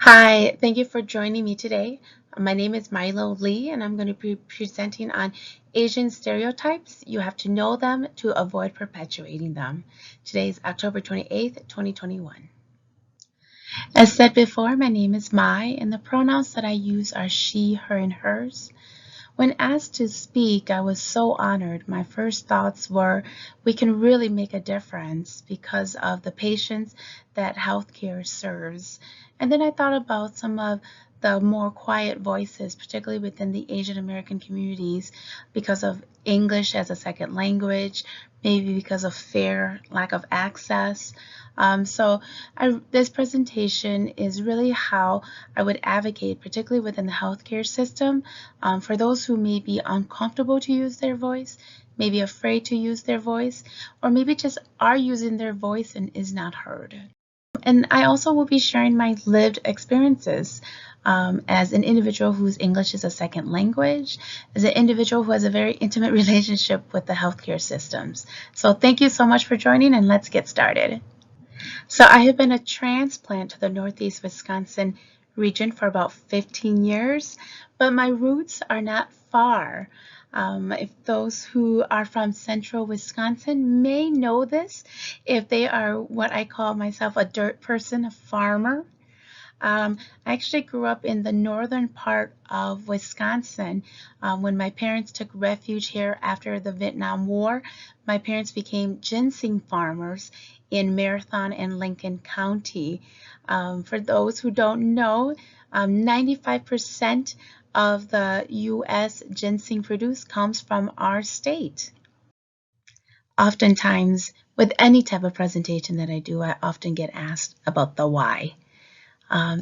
Hi, thank you for joining me today. My name is Milo Lee, and I'm going to be presenting on Asian stereotypes. You have to know them to avoid perpetuating them. Today is October 28th, 2021. As said before, my name is Mai, and the pronouns that I use are she, her, and hers. When asked to speak, I was so honored. My first thoughts were we can really make a difference because of the patients that healthcare serves. And then I thought about some of the more quiet voices, particularly within the Asian American communities, because of English as a second language, maybe because of fair lack of access. This presentation is really how I would advocate, particularly within the healthcare system, for those who may be uncomfortable to use their voice, maybe afraid to use their voice, or maybe just are using their voice and is not heard. And I also will be sharing my lived experiences as an individual whose English is a second language, as an individual who has a very intimate relationship with the healthcare systems. So thank you so much for joining, and let's get started. So I have been a transplant to the Northeast Wisconsin region for about 15 years, but my roots are not far. If those who are from central Wisconsin may know this, if they are what I call myself a dirt person, a farmer. I actually grew up in the northern part of Wisconsin. When my parents took refuge here after the Vietnam War, my parents became ginseng farmers in Marathon and Lincoln County. For those who don't know, 95% of the U.S. ginseng produced comes from our state. Oftentimes, with any type of presentation that I do, I often get asked about the why.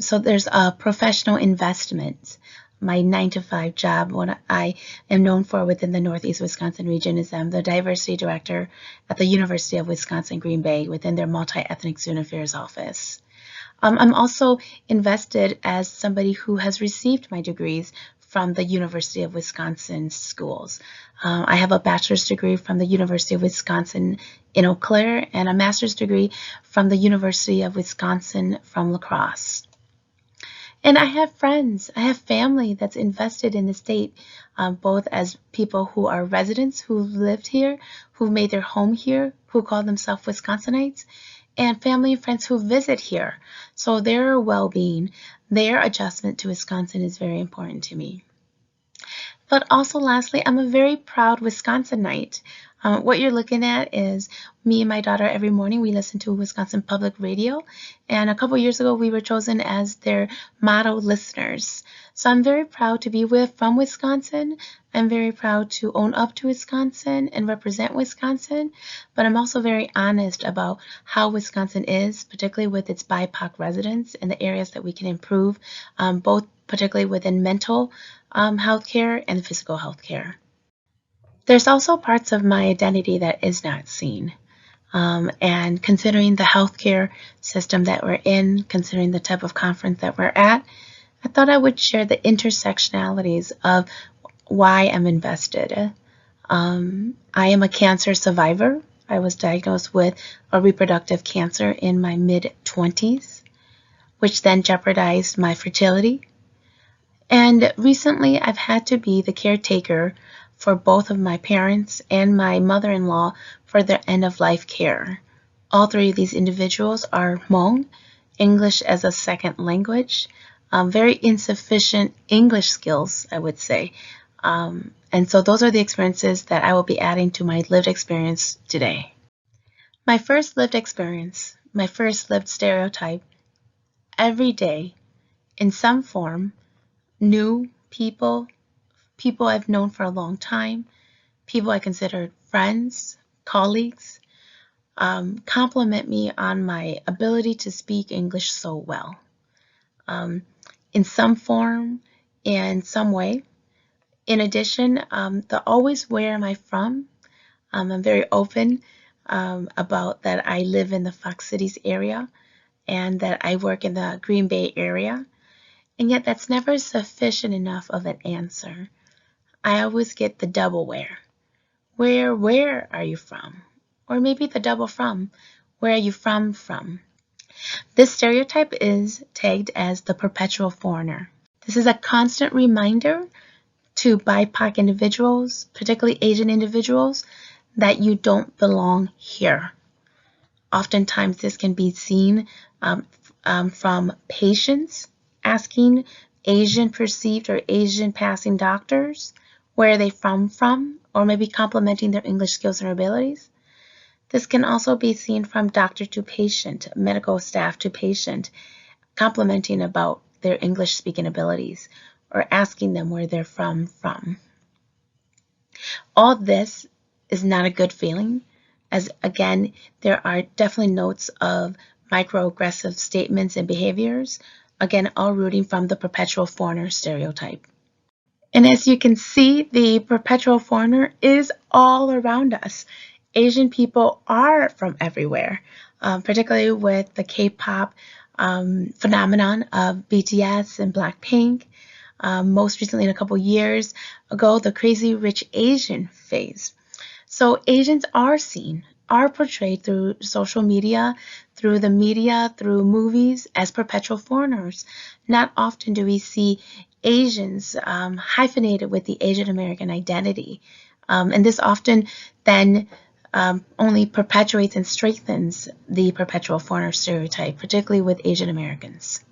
So there's a professional investment. My 9 to 5 job, what I am known for within the Northeast Wisconsin region, is I'm the diversity director at the University of Wisconsin Green Bay within their multi-ethnic student affairs office. I'm also invested as somebody who has received my degrees from the University of Wisconsin schools. I have a bachelor's degree from the University of Wisconsin in Eau Claire and a master's degree from the University of Wisconsin from La Crosse. And I have friends, I have family that's invested in the state, both as people who are residents who lived here, who made their home here, who call themselves Wisconsinites, and family and friends who visit here. So their well-being, their adjustment to Wisconsin is very important to me. But also lastly, I'm a very proud Wisconsinite. What you're looking at is me and my daughter every morning. We listen to Wisconsin Public Radio, and a couple years ago we were chosen as their motto listeners. So I'm very proud to be from Wisconsin. I'm very proud to own up to Wisconsin and represent Wisconsin, but I'm also very honest about how Wisconsin is, particularly with its BIPOC residents and the areas that we can improve, both particularly within mental health care and physical health care. There's also parts of my identity that is not seen. And considering the healthcare system that we're in, considering the type of conference that we're at, I thought I would share the intersectionalities of why I'm invested. I am a cancer survivor. I was diagnosed with a reproductive cancer in my mid-20s, which then jeopardized my fertility. And recently, I've had to be the caretaker for both of my parents and my mother-in-law for their end-of-life care. All three of these individuals are Hmong, English as a second language, very insufficient English skills, I would say. And so those are the experiences that I will be adding to my lived experience today. My first lived experience, my first lived stereotype, every day, in some form, new people, people I've known for a long time, people I consider friends, colleagues, compliment me on my ability to speak English so well. In some form, in some way. In addition, the always where am I from? I'm very open about that I live in the Fox Cities area and that I work in the Green Bay area. And yet that's never sufficient enough of an answer. I always get the double where. Where are you from? Or maybe the double from. Where are you from? This stereotype is tagged as the perpetual foreigner. This is a constant reminder to BIPOC individuals, particularly Asian individuals, that you don't belong here. Oftentimes, this can be seen from patients asking Asian perceived or Asian passing doctors where are they from, or maybe complimenting their English skills and abilities. This can also be seen from doctor to patient, medical staff to patient, complimenting about their English speaking abilities or asking them where they're from. All this is not a good feeling, as again, there are definitely notes of microaggressive statements and behaviors, again, all rooting from the perpetual foreigner stereotype. And as you can see, the perpetual foreigner is all around us. Asian people are from everywhere, particularly with the K-pop phenomenon of BTS and Blackpink. Most recently, in a couple years ago, the Crazy Rich Asian phase. So Asians are seen, are portrayed through social media, through the media, through movies as perpetual foreigners. Not often do we see Asians hyphenated with the Asian American identity. And this often then only perpetuates and strengthens the perpetual foreigner stereotype, particularly with Asian Americans.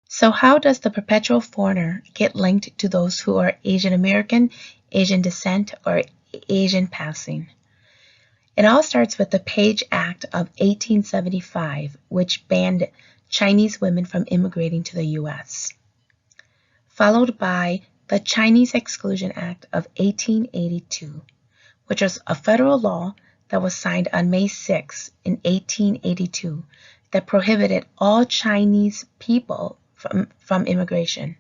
So how does the perpetual foreigner get linked to those who are Asian American, Asian descent, or Asian passing? It all starts with the Page Act of 1875, which banned Chinese women from immigrating to the U.S., followed by the Chinese Exclusion Act of 1882, which was a federal law that was signed on May 6 in 1882 that prohibited all Chinese people from immigration.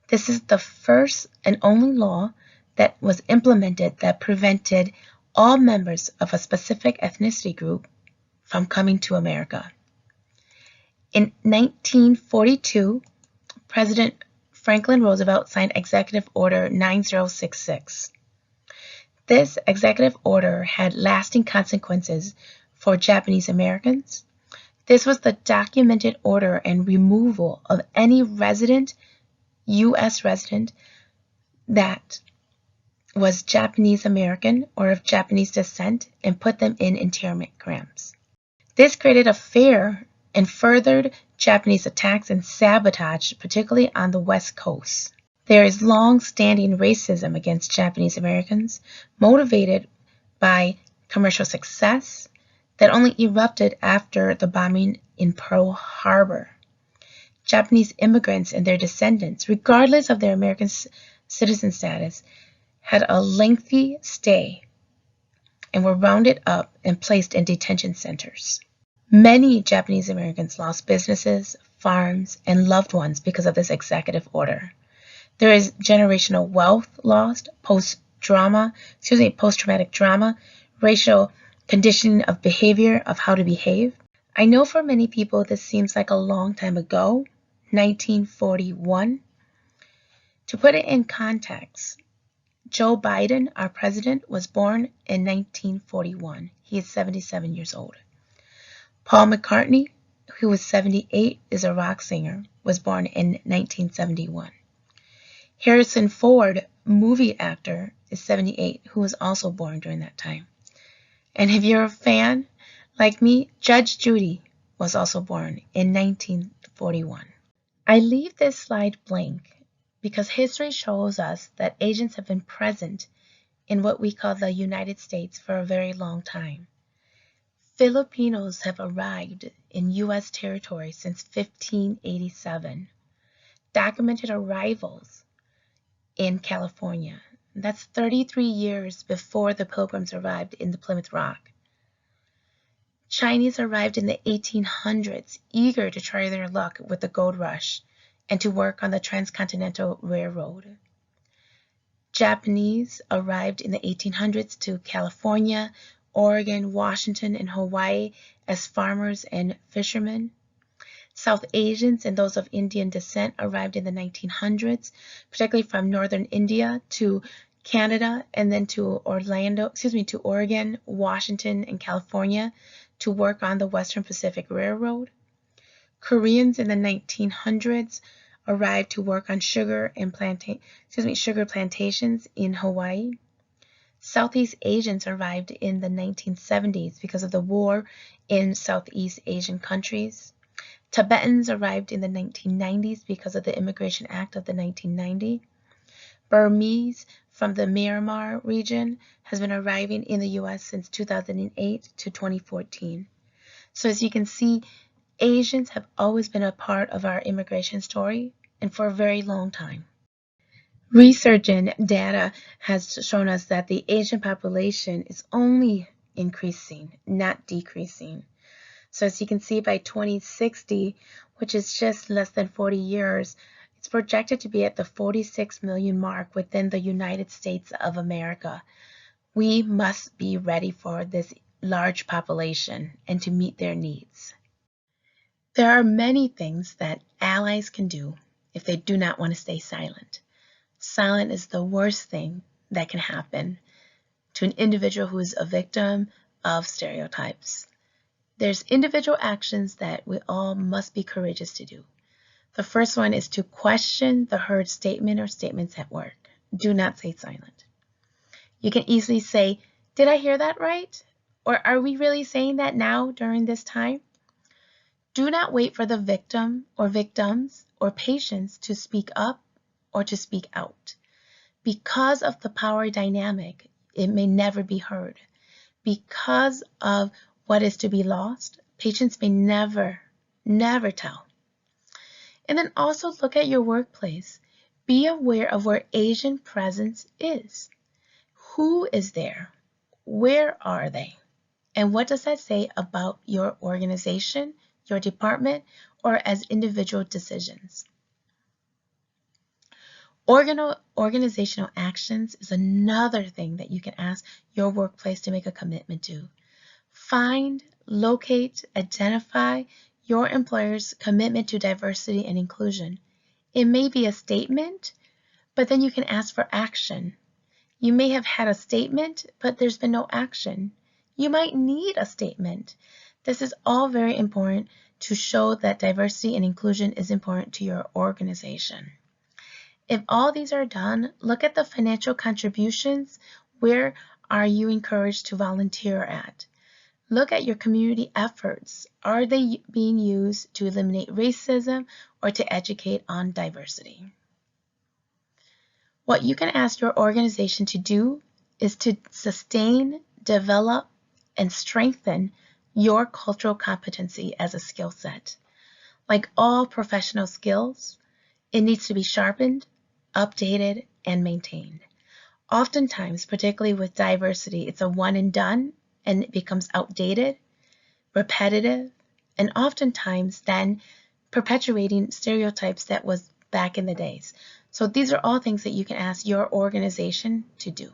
This is the first and only law that was implemented that prevented all members of a specific ethnicity group from coming to America. In 1942, President Franklin Roosevelt signed Executive Order 9066. This executive order had lasting consequences for Japanese Americans. This was the documented order and removal of any U.S. resident that was Japanese American or of Japanese descent and put them in internment camps. This created a fear and furthered Japanese attacks and sabotage, particularly on the West Coast. There is long-standing racism against Japanese Americans, motivated by commercial success that only erupted after the bombing in Pearl Harbor. Japanese immigrants and their descendants, regardless of their American citizen status, had a lengthy stay and were rounded up and placed in detention centers. Many Japanese Americans lost businesses, farms, and loved ones because of this executive order. There is generational wealth lost, post-traumatic trauma, racial conditioning of behavior, of how to behave. I know for many people this seems like a long time ago, 1941. To put it in context, Joe Biden, our president, was born in 1941. He is 77 years old. Paul McCartney, who was 78, is a rock singer, was born in 1971. Harrison Ford, movie actor, is 78, who was also born during that time. And if you're a fan, like me, Judge Judy was also born in 1941. I leave this slide blank because history shows us that Asians have been present in what we call the United States for a very long time. Filipinos have arrived in U.S. territory since 1587. Documented arrivals in California. That's 33 years before the Pilgrims arrived in the Plymouth Rock. Chinese arrived in the 1800s, eager to try their luck with the gold rush and to work on the Transcontinental Railroad. Japanese arrived in the 1800s to California, Oregon, Washington, and Hawaii as farmers and fishermen. South Asians and those of Indian descent arrived in the 1900s, particularly from northern India to Canada and then to Oregon, Washington, and California to work on the Western Pacific Railroad. Koreans in the 1900s arrived to work on sugar plantations in Hawaii. Southeast Asians arrived in the 1970s because of the war in Southeast Asian countries. Tibetans arrived in the 1990s because of the Immigration Act of the 1990. Burmese from the Myanmar region has been arriving in the U.S. since 2008 to 2014. So as you can see, Asians have always been a part of our immigration story, and for a very long time. Research and data has shown us that the Asian population is only increasing, not decreasing. So as you can see, by 2060, which is just less than 40 years, it's projected to be at the 46 million mark within the United States of America. We must be ready for this large population and to meet their needs. There are many things that allies can do if they do not want to stay silent. Silent is the worst thing that can happen to an individual who is a victim of stereotypes. There's individual actions that we all must be courageous to do. The first one is to question the heard statement or statements at work. Do not stay silent. You can easily say, "Did I hear that right?" Or "Are we really saying that now during this time?" Do not wait for the victim or victims or patients to speak up or to speak out. Because of the power dynamic, it may never be heard. Because of what is to be lost, patients may never tell. And then also look at your workplace. Be aware of where Asian presence is. Who is there? Where are they? And what does that say about your organization, your department, or as individual decisions? Organizational actions is another thing that you can ask your workplace to make a commitment to. Find, locate, identify your employer's commitment to diversity and inclusion. It may be a statement, but then you can ask for action. You may have had a statement, but there's been no action. You might need a statement. This is all very important to show that diversity and inclusion is important to your organization. If all these are done, look at the financial contributions. Where are you encouraged to volunteer at? Look at your community efforts. Are they being used to eliminate racism or to educate on diversity? What you can ask your organization to do is to sustain, develop, and strengthen your cultural competency as a skill set. Like all professional skills, it needs to be sharpened, updated, and maintained. Oftentimes, particularly with diversity, it's a one and done, and it becomes outdated, repetitive, and oftentimes then perpetuating stereotypes that was back in the days. So these are all things that you can ask your organization to do.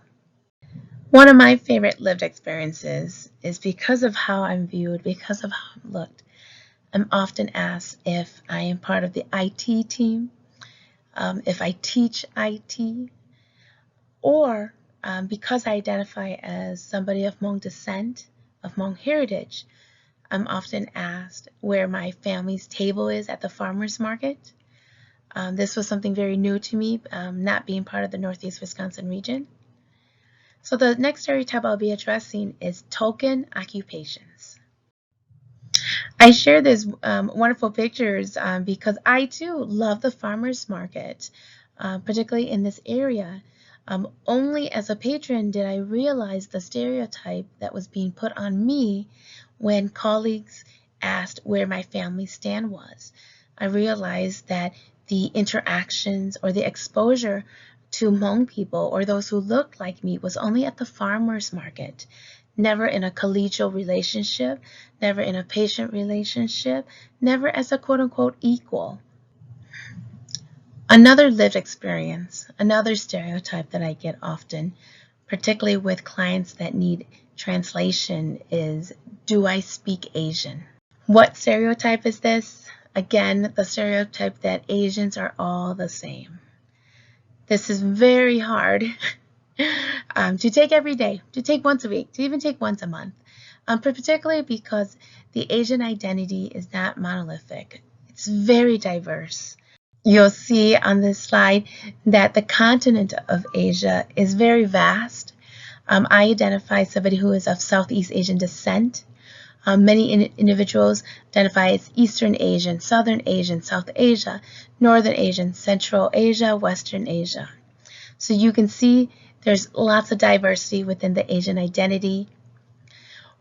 One of my favorite lived experiences is because of how I'm viewed, because of how I'm looked. I'm often asked if I am part of the IT team, if I teach IT, or because I identify as somebody of Hmong descent, of Hmong heritage, I'm often asked where my family's table is at the farmer's market. This was something very new to me, not being part of the Northeast Wisconsin region. So the next stereotype I'll be addressing is token occupations. I share these wonderful pictures because I too love the farmer's market, particularly in this area. Only as a patron did I realize the stereotype that was being put on me when colleagues asked where my family stand was. I realized that the interactions or the exposure to Hmong people or those who looked like me was only at the farmer's market, never in a collegial relationship, never in a patient relationship, never as a quote-unquote equal. Another lived experience, another stereotype that I get often, particularly with clients that need translation, is, do I speak Asian? What stereotype is this? Again, the stereotype that Asians are all the same. This is very hard to take every day, to take once a week, to even take once a month, but particularly because the Asian identity is not monolithic. It's very diverse. You'll see on this slide that the continent of Asia is very vast. I identify somebody who is of Southeast Asian descent. Many individuals identify as Eastern Asian, Southern Asian, South Asia, Northern Asian, Central Asia, Western Asia. So you can see there's lots of diversity within the Asian identity.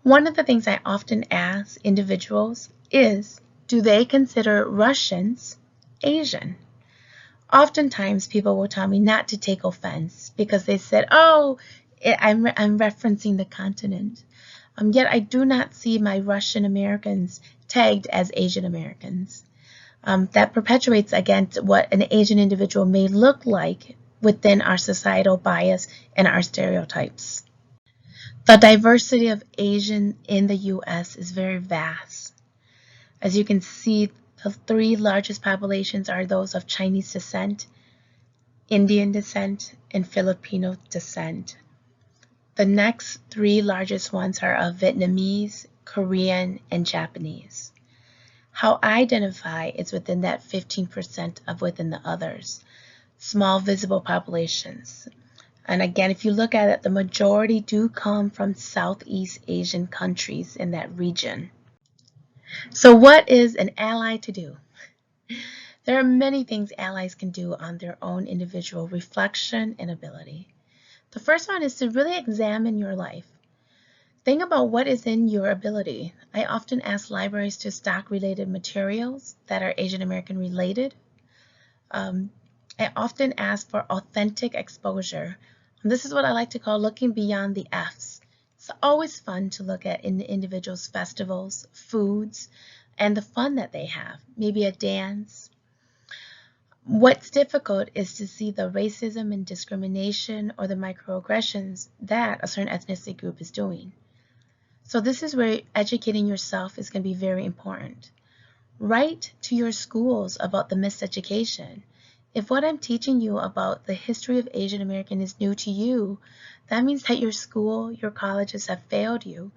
One of the things I often ask individuals is, do they consider Russians Asian? Oftentimes people will tell me not to take offense because they said, oh, I'm referencing the continent. Yet I do not see my Russian Americans tagged as Asian Americans. That perpetuates against what an Asian individual may look like within our societal bias and our stereotypes. The diversity of Asian in the U.S. is very vast. As you can see, the three largest populations are those of Chinese descent, Indian descent, and Filipino descent. The next three largest ones are of Vietnamese, Korean, and Japanese. How I identify is within that 15% of within the others, small visible populations. And again, if you look at it, the majority do come from Southeast Asian countries in that region. So what is an ally to do? There are many things allies can do on their own individual reflection and ability. The first one is to really examine your life. Think about what is in your ability. I often ask libraries to stock related materials that are Asian American related. I often ask for authentic exposure. And this is what I like to call looking beyond the F's. It's always fun to look at in the individuals' festivals, foods, and the fun that they have, maybe a dance. What's difficult is to see the racism and discrimination or the microaggressions that a certain ethnicity group is doing. So this is where educating yourself is going to be very important. Write to your schools about the miseducation. If what I'm teaching you about the history of Asian American is new to you, that means that your school, your colleges have failed you.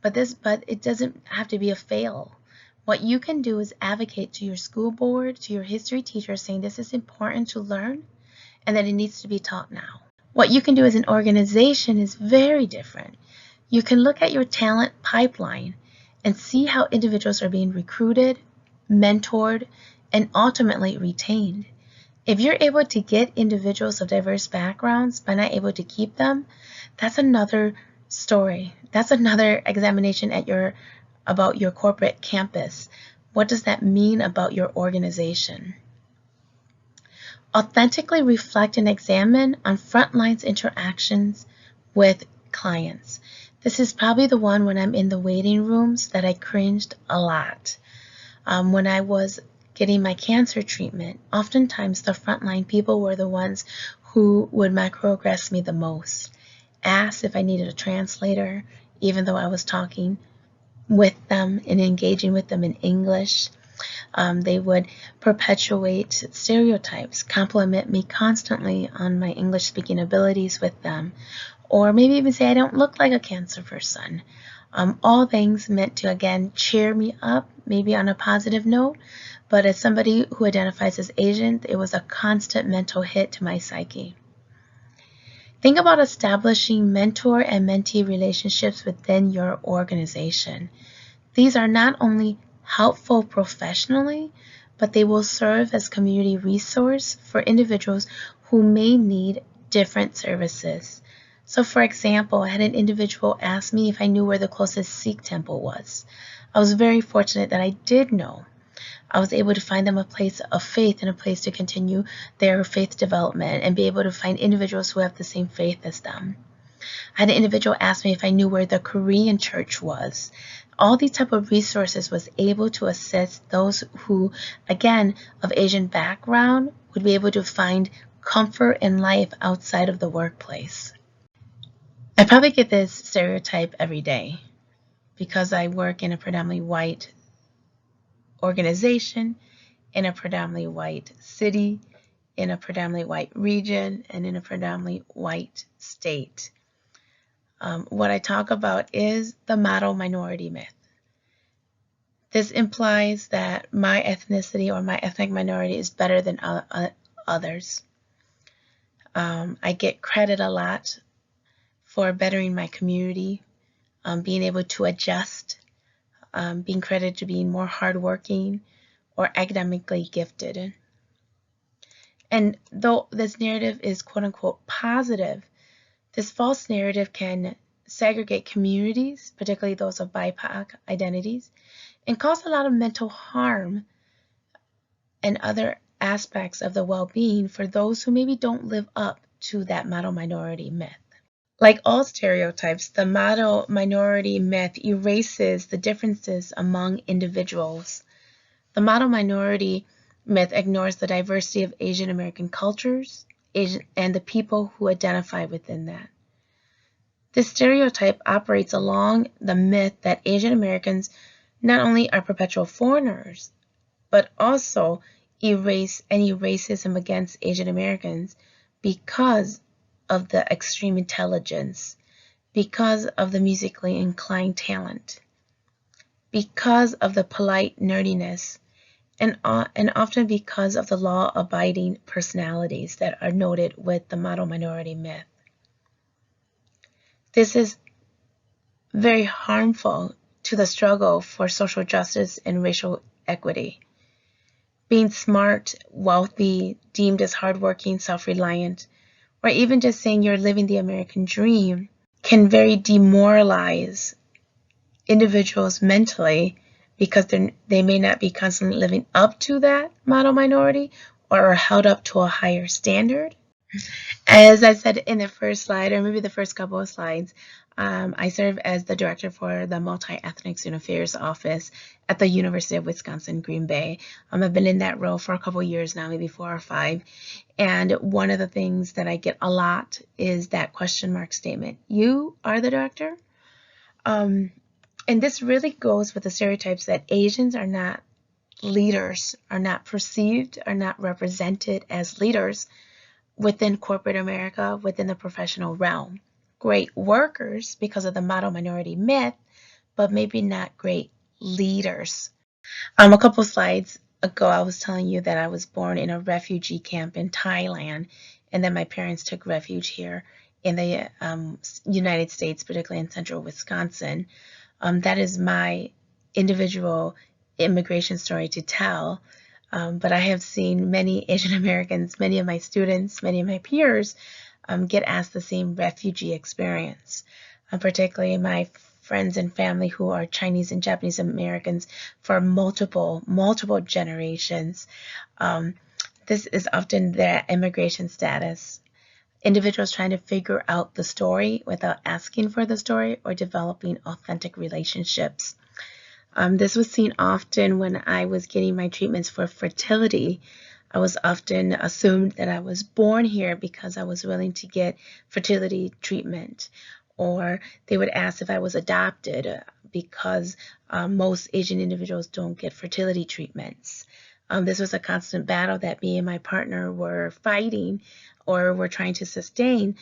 But it doesn't have to be a fail. What you can do is advocate to your school board, to your history teacher, saying this is important to learn and that it needs to be taught now. What you can do as an organization is very different. You can look at your talent pipeline and see how individuals are being recruited, mentored, and ultimately retained. If you're able to get individuals of diverse backgrounds but not able to keep them, that's another story. That's another examination about your corporate campus. What does that mean about your organization? Authentically reflect and examine on frontlines interactions with clients. This is probably the one when I'm in the waiting rooms that I cringed a lot. When I was getting my cancer treatment, oftentimes the frontline people were the ones who would microaggress me the most. Asked if I needed a translator, even though I was talking with them and engaging with them in English. They would perpetuate stereotypes, compliment me constantly on my English speaking abilities with them, or maybe even say I don't look like a cancer person. All things meant to, again, cheer me up, maybe on a positive note, but as somebody who identifies as Asian, it was a constant mental hit to my psyche. Think about establishing mentor and mentee relationships within your organization. These are not only helpful professionally, but they will serve as community resource for individuals who may need different services. So for example, I had an individual ask me if I knew where the closest Sikh temple was. I was very fortunate that I did know. I was able to find them a place of faith and a place to continue their faith development and be able to find individuals who have the same faith as them. I had an individual ask me if I knew where the Korean church was. All these type of resources was able to assist those who, again, of Asian background, would be able to find comfort in life outside of the workplace. I probably get this stereotype every day because I work in a predominantly white organization, in a predominantly white city, in a predominantly white region, and in a predominantly white state. What I talk about is the model minority myth. This implies that my ethnicity or my ethnic minority is better than others. I get credit a lot for bettering my community, being able to adjust, being credited to being more hardworking or academically gifted. And though this narrative is quote unquote positive, this false narrative can segregate communities, particularly those of BIPOC identities, and cause a lot of mental harm and other aspects of the well-being for those who maybe don't live up to that model minority myth. Like all stereotypes, the model minority myth erases the differences among individuals. The model minority myth ignores the diversity of Asian American cultures and the people who identify within that. This stereotype operates along the myth that Asian Americans not only are perpetual foreigners, but also erase any racism against Asian Americans because of the extreme intelligence, because of the musically inclined talent, because of the polite nerdiness, and often because of the law-abiding personalities that are noted with the model minority myth. This is very harmful to the struggle for social justice and racial equity. Being smart, wealthy, deemed as hardworking, self-reliant, or even just saying you're living the American dream can very demoralize individuals mentally because they may not be constantly living up to that model minority or are held up to a higher standard. As I said in the first slide, or maybe the first couple of slides, I serve as the director for the Multi-Ethnic Student Affairs Office at the University of Wisconsin, Green Bay. I've been in that role for a couple of years now, maybe 4 or 5. And one of the things that I get a lot is that question mark statement. You are the director? And this really goes with the stereotypes that Asians are not leaders, are not perceived, are not represented as leaders within corporate America, within the professional realm. Great workers because of the model minority myth, but maybe not great leaders. A couple slides ago, I was telling you that I was born in a refugee camp in Thailand, and then my parents took refuge here in the United States, particularly in central Wisconsin. That is my individual immigration story to tell. But I have seen many Asian Americans, many of my students, many of my peers get asked the same refugee experience, particularly my friends and family who are Chinese and Japanese Americans for multiple generations. This is often their immigration status. Individuals trying to figure out the story without asking for the story or developing authentic relationships. This was seen often when I was getting my treatments for fertility. I was often assumed that I was born here because I was willing to get fertility treatment. Or they would ask if I was adopted because most Asian individuals don't get fertility treatments. This was a constant battle that me and my partner were fighting or were trying to sustain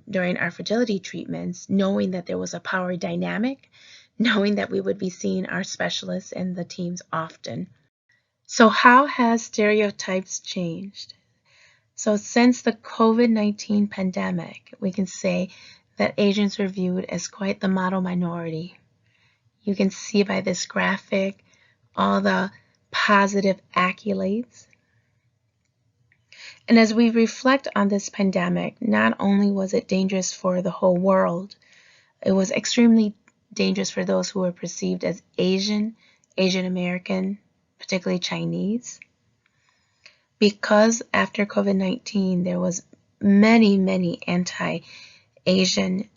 during our fertility treatments, knowing that there was a power dynamic, knowing that we would be seeing our specialists and the teams often. So how has stereotypes changed? So since the COVID-19 pandemic, we can say that Asians were viewed as quite the model minority. You can see by this graphic all the positive accolades. And as we reflect on this pandemic, not only was it dangerous for the whole world, it was extremely dangerous for those who were perceived as Asian American, particularly Chinese. Because after COVID-19, there was many anti-Asian,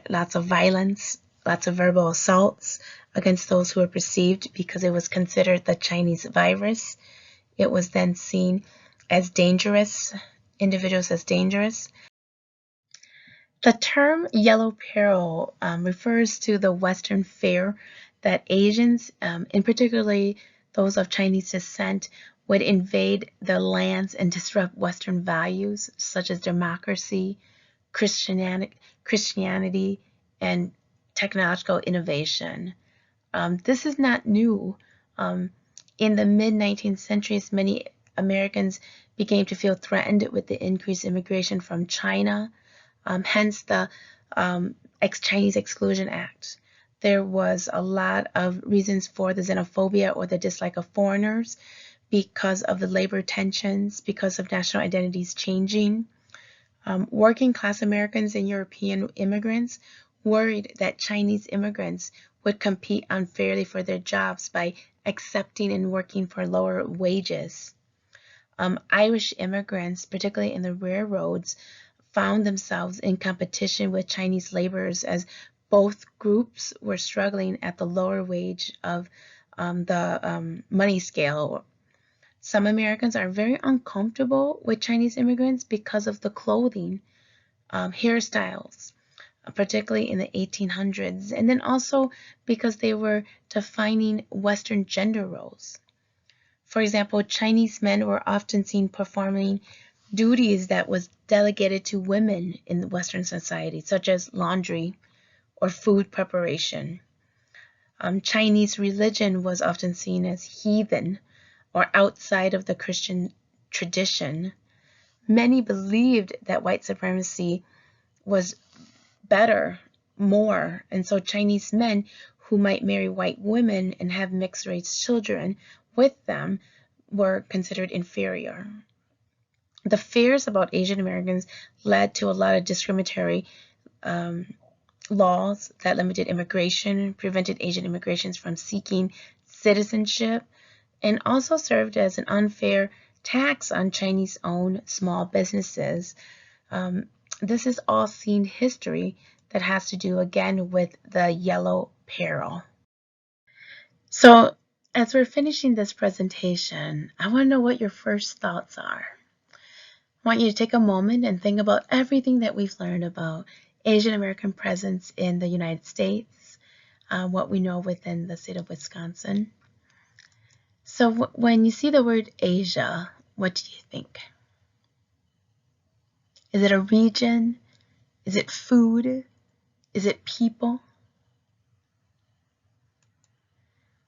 lots of violence, lots of verbal assaults against those who were perceived because it was considered the Chinese virus. It was then seen as dangerous, individuals as dangerous. The term yellow peril refers to the Western fear that Asians, and particularly those of Chinese descent, would invade the lands and disrupt Western values such as democracy, Christianity, and technological innovation. This is not new. In the mid-19th centuries, many Americans began to feel threatened with the increased immigration from China, hence the Chinese Exclusion Act. There was a lot of reasons for the xenophobia or the dislike of foreigners because of the labor tensions, because of national identities changing. Working class Americans and European immigrants worried that Chinese immigrants would compete unfairly for their jobs by accepting and working for lower wages. Irish immigrants, particularly in the railroads, found themselves in competition with Chinese laborers as both groups were struggling at the lower wage of the money scale. Some Americans are very uncomfortable with Chinese immigrants because of the clothing, hairstyles, particularly in the 1800s, and then also because they were defining Western gender roles. For example, Chinese men were often seen performing duties that was delegated to women in Western society, such as laundry or food preparation. Chinese religion was often seen as heathen or outside of the Christian tradition. Many believed that white supremacy was better, more, and so Chinese men who might marry white women and have mixed race children with them were considered inferior. The fears about Asian Americans led to a lot of discriminatory laws that limited immigration, prevented Asian immigrants from seeking citizenship, and also served as an unfair tax on Chinese-owned small businesses. This is all seen history that has to do again with the yellow peril. So as we're finishing this presentation, I want to know what your first thoughts are. I want you to take a moment and think about everything that we've learned about Asian American presence in the United States, what we know within the state of Wisconsin. So when you see the word Asia, what do you think? Is it a region? Is it food? Is it people?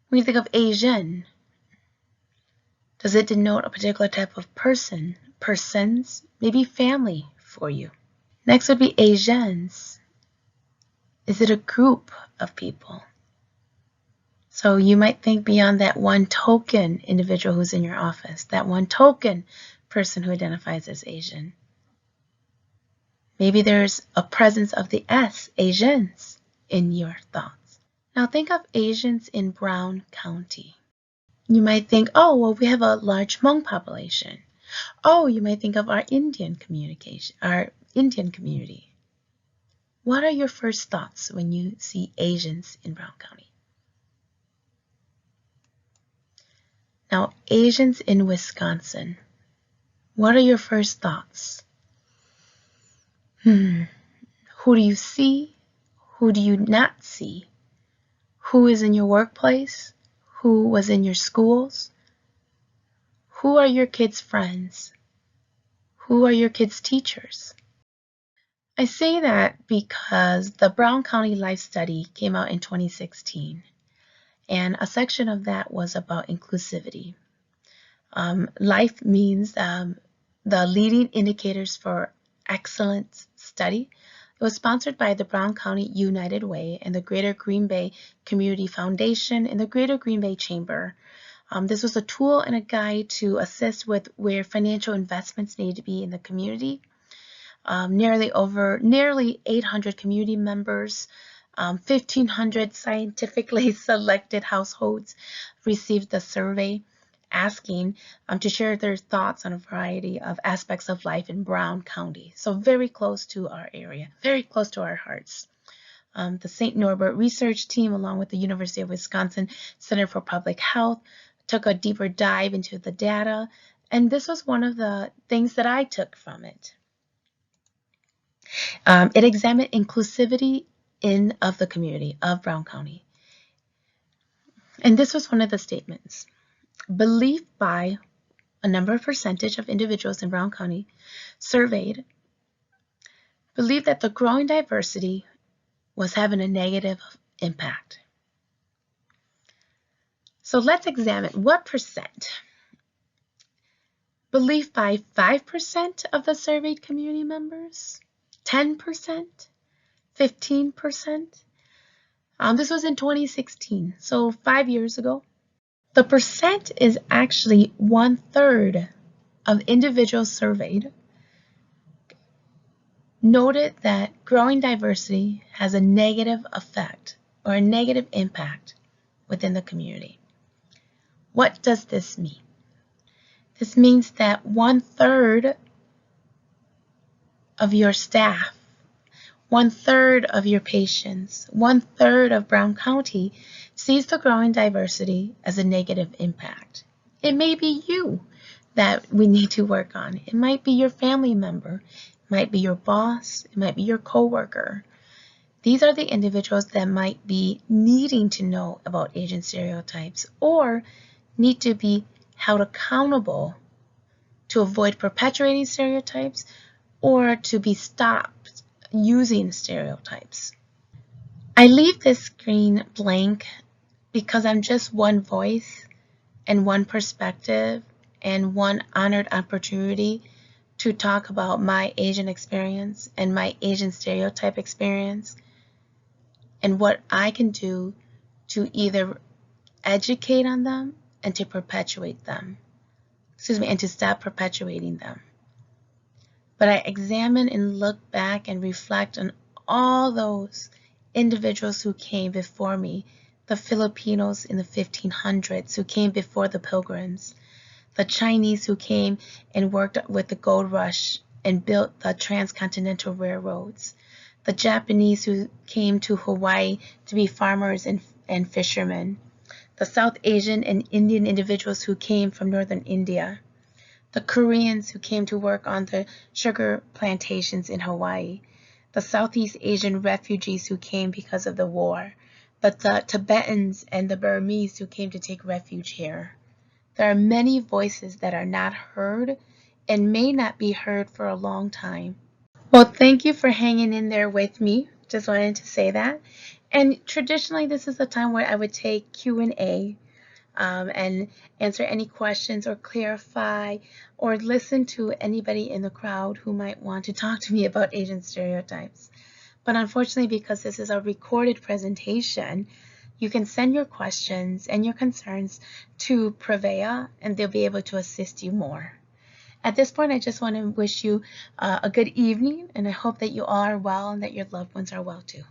When you think of Asian, does it denote a particular type of person, persons, maybe family for you? Next would be Asians. Is it a group of people? So you might think beyond that one token individual who's in your office, that one token person who identifies as Asian. Maybe there's a presence of the S, Asians, in your thoughts. Now think of Asians in Brown County. You might think, oh, well, we have a large Hmong population. Oh, you might think of our Indian community. What are your first thoughts when you see Asians in Brown County? Now, Asians in Wisconsin. What are your first thoughts? Who do you see? Who do you not see? Who is in your workplace? Who was in your schools? Who are your kids' friends? Who are your kids' teachers? I say that because the Brown County Life Study came out in 2016, and a section of that was about inclusivity. Life means the leading indicators for excellent study. It was sponsored by the Brown County United Way and the Greater Green Bay Community Foundation and the Greater Green Bay Chamber. This was a tool and a guide to assist with where financial investments need to be in the community. Nearly 800 community members, 1,500 scientifically selected households received the survey asking to share their thoughts on a variety of aspects of life in Brown County. So very close to our area, very close to our hearts. The St. Norbert research team, along with the University of Wisconsin Center for Public Health, took a deeper dive into the data, and this was one of the things that I took from it. It examined inclusivity of the community of Brown County. And this was one of the statements. Belief by a number of percentage of individuals in Brown County surveyed believed that the growing diversity was having a negative impact. So let's examine what percent. Belief by 5% of the surveyed community members, 10%, 15%. This was in 2016, so 5 years ago. The percent is actually 1/3 of individuals surveyed noted that growing diversity has a negative effect or a negative impact within the community. What does this mean? This means that 1/3 of your staff, 1/3 of your patients, 1/3 of Brown County sees the growing diversity as a negative impact. It may be you that we need to work on. It might be your family member. It might be your boss. It might be your coworker. These are the individuals that might be needing to know about Asian stereotypes or need to be held accountable to avoid perpetuating stereotypes or to be stopped using stereotypes. I leave this screen blank because I'm just one voice and one perspective and one honored opportunity to talk about my Asian experience and my Asian stereotype experience and what I can do to either educate on them and to perpetuate them. And to stop perpetuating them. But I examine and look back and reflect on all those individuals who came before me, the Filipinos in the 1500s who came before the Pilgrims, the Chinese who came and worked with the gold rush and built the transcontinental railroads, the Japanese who came to Hawaii to be farmers and fishermen, the South Asian and Indian individuals who came from northern India, the Koreans who came to work on the sugar plantations in Hawaii, the Southeast Asian refugees who came because of the war, but the Tibetans and the Burmese who came to take refuge here. There are many voices that are not heard and may not be heard for a long time. Well, thank you for hanging in there with me. Just wanted to say that. And traditionally, this is the time where I would take Q&A. And answer any questions or clarify or listen to anybody in the crowd who might want to talk to me about Asian stereotypes. But unfortunately, because this is a recorded presentation, you can send your questions and your concerns to Prevea and they'll be able to assist you more. At this point, I just want to wish you a good evening and I hope that you all are well and that your loved ones are well too.